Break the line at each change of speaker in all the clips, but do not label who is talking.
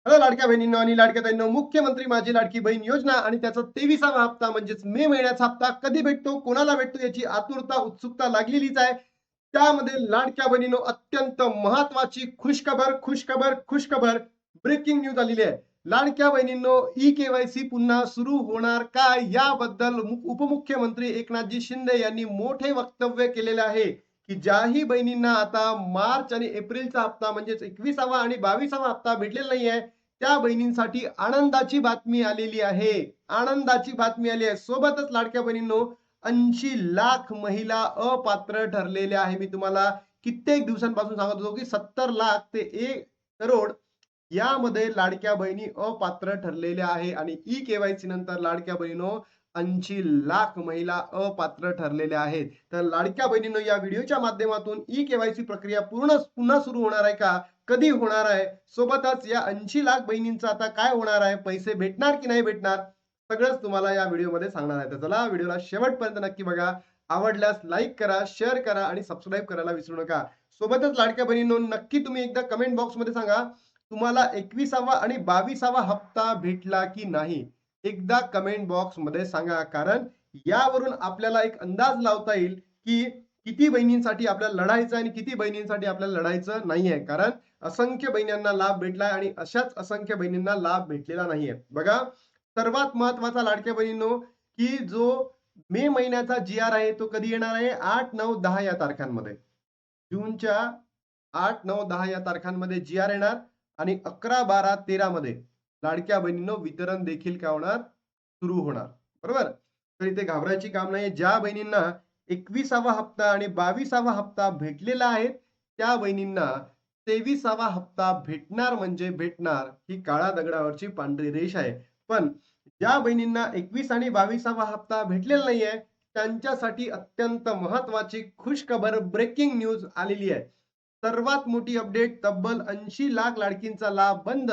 Hello लाडक्या बहिणींनो आणि लाडक्या ताईंनो, मुख्यमंत्री माझी लाडकी बहीण योजना आणि त्याचा 23वा हप्ता म्हणजेच मे महिन्याचा हप्ता कधी भेटतो, कोणाला भेटतो याची आतुरता, उत्सुकता लागलेलीच आहे. त्यामध्ये लाडक्या बहिणींनो अत्यंत महत्वाची खुशखबर, खुशखबर, खुशखबर, ब्रेकिंग न्यूज आलेली आहे. लाडक्या बहिणींनो, ई-केवायसी पुन्हा सुरू होणार का? याबद्दल उपमुख्यमंत्री एकनाथजी शिंदे यांनी मोठे वक्तव्य केलेले आहे, की ज्याही बहिणींना आता मार्च आणि एप्रिलचा हप्ता म्हणजेच 21वा आणि 22वा हप्ता भेटलेला नाहीये, त्या बहिणींसाठी आनंदाची बातमी आलेली आहे. आनंदाची बातमी आली आहे. सोबतच लाडक्या बहिणींनो, 80 लाख महिला अपात्र ठरलेल्या आहे. मी तुम्हाला कित्येक दिवसांपासून सांगत होतो, की 70 लाख ते 1 करोड यामध्ये लाडक्या बहिणी अपात्र ठरलेल्या आहे आणि ई-केवायसी नंतर लाडक्या बहिणीनो 80 लाख महिला अपात्र ठरलेल्या आहेत. तर लाडक्या बहिणींनो, या व्हिडिओच्या माध्यमातून ई-केवायसी प्रक्रिया पुन्हा सुरू होणार आहे का? कधी होणार आहे? सोबतच या 80 लाख बहिणींचं आता काय होणार आहे? पैसे भेटणार की नाही भेटणार? सगळंच तुम्हाला या व्हिडिओमध्ये सांगणार आहे. तर चला व्हिडिओला शेवटपर्यंत नक्की बघा. आवडल्यास लाईक करा, शेअर करा आणि सबस्क्राईब करायला विसरू नका. सोबतच लाडक्या बहिणींनो, नक्की तुम्ही एकदा कमेंट बॉक्समध्ये सांगा, तुम्हाला 21वा आणि 22वा हप्ता भेटला की नाही? एकदा कमेंट बॉक्समध्ये सांगा. कारण यावरून आपल्याला एक अंदाज लावता येईल, की किती बहिणींसाठी आपल्याला लढायचं आहे आणि किती बहिणींसाठी आपल्याला लढायचं नाहीये. कारण असंख्य बहिणींना लाभ भेटलाय आणि अशाच असंख्य बहिणींना लाभ भेटलेला नाहीये. बघा, सर्वात महत्वाचा लाडक्या बहिणींनो, की जो मे महिन्याचा जी-आर आहे तो कधी येणार आहे? 8, 9, 10 या तारखांमध्ये. जूनच्या 8, 9, 10 या तारखांमध्ये जी-आर येणार आणि 11, 12, 13 मध्ये लाडक्या बहिणींनो वितरण देखील काय होणार? सुरू होणार. बरोबर? तर इथे घाबरायची काम नाही. ज्या बहिणींना 21वा हप्ता आणि 22वा हप्ता भेटलेला आहे, त्या बहिणींना 23वा हप्ता भेटणार म्हणजे भेटणार. ही काळ्या दगडावरची पांढरी रेष आहे. पण ज्या बहिणींना 21 आणि 22वा हप्ता भेटलेला नाहीये, त्यांच्यासाठी अत्यंत महत्वाची खुशखबर, ब्रेकिंग न्यूज आलेली आहे. सर्वात मोठी अपडेट, तब्बल 80 लाख लाडकींचा लाभ बंद.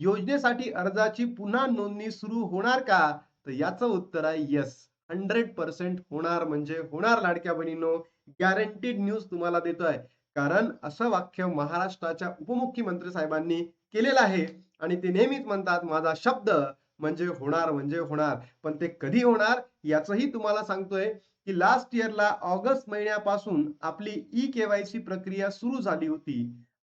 योजनेसाठी अर्जाची पुन्हा नोंदणी सुरू होणार का? तर याचं उत्तर आहे येस. 100% होणार म्हणजे होणार लाडक्या बहिणींनो. गॅरंटीड न्यूज तुम्हाला देतोय. कारण असं वाक्य महाराष्ट्राच्या उपमुख्यमंत्री साहेबांनी केलेलं आहे आणि ते नेहमीच म्हणतात, माझा शब्द म्हणजे होणार. पण ते कधी होणार याचंही तुम्हाला सांगतोय, की लास्ट इयरला ऑगस्ट महिन्यापासून आपली ई-केवायसी प्रक्रिया सुरू झाली होती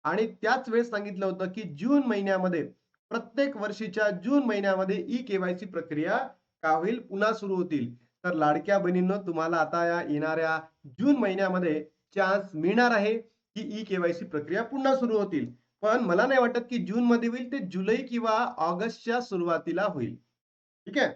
आणि त्याच वेळेस सांगितलं होतं, की जून महिन्यामध्ये प्रत्येक वर्षीच्या जून महिन्यामध्ये ई-केवायसी प्रक्रिया का होईल? पुन्हा सुरू होतील. तर लाडक्या बहिणींनो, तुम्हाला आता या येणाऱ्या जून महिन्यामध्ये चान्स मिळणार आहे, की ई-केवायसी प्रक्रिया पुन्हा सुरू होतील. पण मला नाही वाटत, की जूनमध्ये होईल. ते जुलै किंवा ऑगस्टच्या सुरुवातीला होईल. ठीक आहे?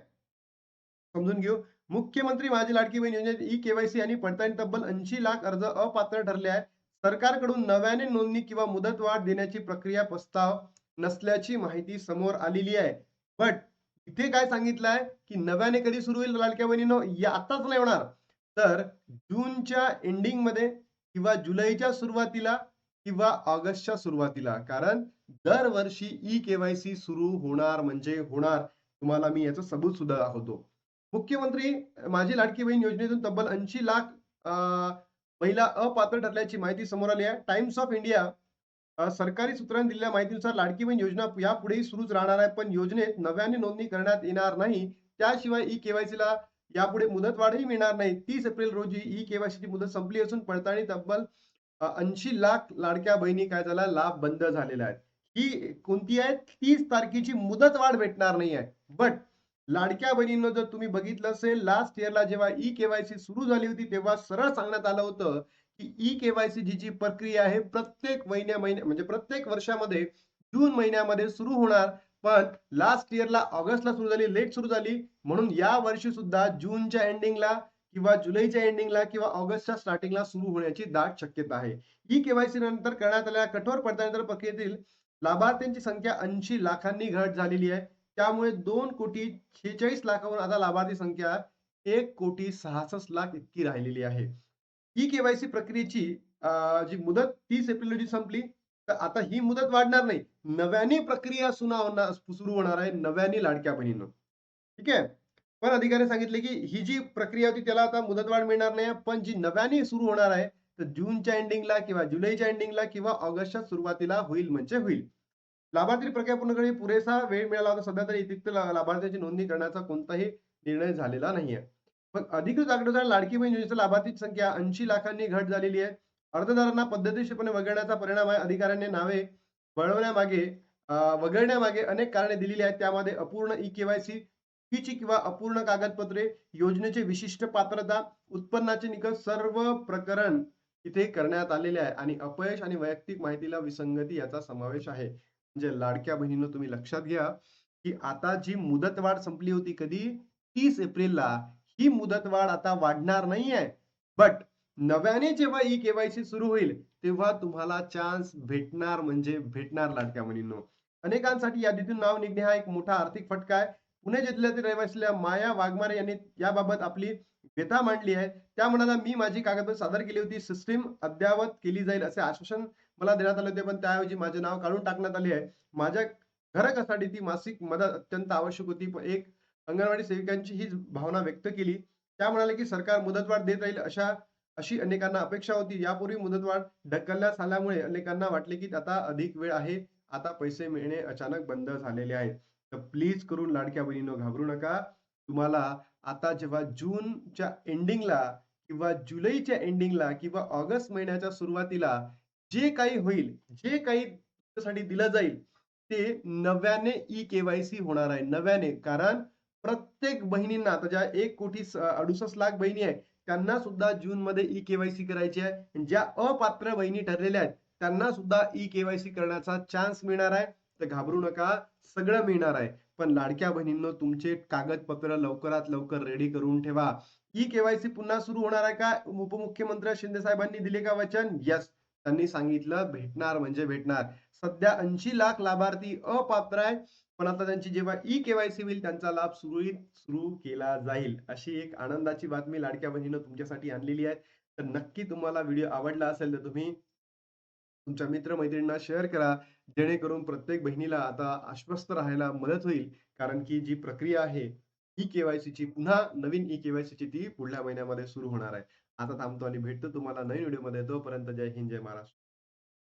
समजून घेऊ. मुख्यमंत्री माझी लाडकी बहीण योजनेत ई-केवायसी आणि पडताळणी तब्बल 80 लाख अर्ज अपात्र ठरले आहेत. सरकारकडून नव्याने नोंदणी किंवा मुदतवाढ देण्याची प्रक्रिया प्रस्ताव नसल्याची माहिती समोर आलेली आहे. बट इथे काय सांगितलं आहे, की नव्याने कधी सुरू होईल लाडक्या बहिणींनो? या आत्ताच नाही होणार. तर जूनच्या एंडिंगमध्ये किंवा जुलैच्या सुरुवातीला किंवा ऑगस्टच्या सुरुवातीला. कारण दरवर्षी ई-केवायसी सुरू होणार म्हणजे होणार. तुम्हाला मी याचं सबूत सुद्धा दाखवतो. मुख्यमंत्री माझी लाडकी बहीण योजनेतून तब्बल 80 लाख महिला अपात्र ठरल्याची माहिती समोर आली आहे. टाइम्स ऑफ इंडिया सरकारी सूत्रांनी दिलेल्या माहितीनुसार लाडकी बहीण योजना यापुढेही सुरूच राहणार आहे. पण योजनेत नव्याने नोंदणी करण्यात येणार नाही. त्याशिवाय ई-केवायसीला यापुढे मुदतवाढही मिळणार नाही. 30 एप्रिल रोजी ई-केवायसीची मुदत संपली असून पडताळणी तब्बल 80 लाख लाडक्या बहिणी काय झाला? लाभ बंद झालेला आहे. ही कोणती आहे? 30 तारखेची मुदतवाढ भेटणार नाही आहे. बट लाडक्या बहिणींनो, जर तुम्ही बघितलं असेल, लास्ट इयरला जेव्हा ई-केवायसी सुरू झाली होती, तेव्हा सरळ सांगण्यात आलं होतं, की ई-केवायसी जी प्रक्रिया आहे प्रत्येक म्हणजे प्रत्येक वर्षामध्ये जून महिन्यामध्ये सुरू होणार. पण लास्ट इयरला ऑगस्टला सुरू झाली, लेट सुरू झाली. म्हणून या वर्षी सुद्धा जूनच्या एंडिंगला किंवा जुलैच्या एंडिंगला किंवा ऑगस्टच्या स्टार्टिंगला सुरू होण्याची दाट शक्यता आहे. ई-केवायसी नंतर करण्यात आलेल्या कठोर पडताळणी प्रक्रियेतील लाभार्थ्यांची संख्या 80 लाखांनी घट झालेली आहे. त्यामुळे 2,46,00,000 आता लाभार्थी संख्या 1,66,00,000 इतकी राहिलेली आहे. ई-केवायसी प्रक्रियेची जी मुदत 30 एप्रिल रोजी संपली, तर आता ही मुदत वाढणार नाही. नव्याने प्रक्रिया सुरू होणार आहे, नव्याने लाडक्या बहिणींनो. ठीक आहे? पण अधिकाऱ्यांनी सांगितले, की ही जी प्रक्रिया होती त्याला आता मुदतवाढ मिळणार नाही. पण जी नव्याने सुरू होणार आहे, तर जूनच्या एंडिंगला किंवा जुलैच्या एंडिंगला किंवा ऑगस्टच्या सुरुवातीला होईल म्हणजे होईल. लाभार्थी प्रक्रिया पूर्ण करण्यासाठी पुरेसा वेळ मिळाला होता. सध्या तरी अतिरिक्त लाभार्थ्यांची नोंदणी करण्याचा कोणताही निर्णय झालेला नाहीये. पण अधिकृत आकडेनुसार लाडकी बहीण योजनेच्या लाभार्थीची संख्या 80 लाखांनी घट झालेली आहे. अर्जदारांना पद्धतशीरपणे वगळण्याचा परिणाम आहे. अधिकाऱ्यांनी नावे वळवण्यामागे वगळण्यामागे अनेक कारणे दिलेली आहेत. त्यामध्ये अपूर्ण ई-के-वाय-सी, चुकीची किंवा अपूर्ण कागदपत्रे, योजनेची विशिष्ट पात्रता, उत्पन्नाचे निकष सर्व प्रकरण इथे करण्यात आलेले आहे आणि अपयश आणि वैयक्तिक माहितीला विसंगती याचा समावेश आहे. म्हणजे लाडक्या बहिणींनो तुम्ही लक्षात घ्या, की आता जी मुदतवाढ संपली होती कधी 30 एप्रिलला, ही मुदतवाढ आता वाढणार नाहीये. बट नव्याने जेव्हा ई-के-वाय-सी सुरू होईल, तेव्हा तुम्हाला चान्स भेटणार म्हणजे भेटणार लाडक्या बहिणींनो. अनेकांसाठी यादीतून नाव निघणे हा एक मोठा आर्थिक फटका आहे. पुणे जिल्ह्यातील रहिवासी माया वाघमारे यांनी याबाबत आपली व्यथा मांडली आहे. त्या म्हणाल्या, "मी माझी कागदपत्रे सादर केली होती. सिस्टीम अद्ययावत केली जाईल असे आश्वासन मला देण्यात आले होते, पण त्याऐवजी माझे नाव काढून टाकण्यात आले आहे. माझ्या घरकासाठी ती मासिक मदत अत्यंत आवश्यक होती." पण एक अंगणवाडी सेविकांची ही भावना व्यक्त केली. त्या म्हणाल्या, की सरकार मुदतवाढ देत राहील अशी अनेकांना अपेक्षा होती. यापूर्वी मुदतवाढ ढकलण्यात आल्यामुळे अनेकांना वाटले, की आता अधिक वेळ आहे. आता पैसे मिळणे अचानक बंद झालेले आहेत. तर प्लीज करून लाडक्या बहिणींनो घाबरू नका. तुम्हाला आता जेव्हा जूनच्या एंडिंगला किंवा जुलैच्या एंडिंगला किंवा ऑगस्ट महिन्याच्या सुरुवातीला जे काही होईल, जे काही तुमच्यासाठी दिलं जाईल, ते नव्याने ई-के-वाय-सी होणार आहे. नव्याने. कारण प्रत्येक बहिणींना आता ज्या 1,68,00,000 बहिणी आहेत, त्यांना सुद्धा जूनमध्ये ई-के-वाय-सी करायची आहे. ज्या अपात्र बहिणी ठरलेल्या आहेत, त्यांना सुद्धा ई-के-वाय-सी करण्याचा चान्स मिळणार आहे. तर घाबरू नका, सगळं मिळणार आहे. पण लाडक्या बहिणींनो तुमचे कागदपत्र लवकरात लवकर रेडी करून ठेवा. ई-के-वाय-सी पुन्हा सुरू होणार आहे का? उपमुख्यमंत्री शिंदे साहेबांनी दिले का वचन? येस. त्यांनी सांगितलं भेटणार म्हणजे भेटणार. सध्या 80 लाख लाभार्थी अपात्र आहेत. पण आता त्यांची जेव्हा ई-के-वाय-सी होईल त्यांचा लाभ सुरळीत सुरू केला जाईल. अशी एक आनंदाची बातमी लाडक्या बहिणीनं तुमच्यासाठी आणलेली आहे. तर नक्की तुम्हाला व्हिडिओ आवडला असेल तर तुम्ही तुमच्या मित्र-मैत्रिणींना शेअर करा. जेणेकरून प्रत्येक बहिणीला आता आश्वस्त राहायला मदत होईल. कारण की जी प्रक्रिया आहे ई-के-वाय-सीची पुन्हा नवीन ई-के-वाय-सीची ती पुढल्या महिन्यामध्ये सुरू होणार आहे. आता थांबतो आणि भेटतो तुम्हाला नवीन व्हिडिओमध्ये. तोपर्यंत जय हिंद, जय महाराष्ट्र.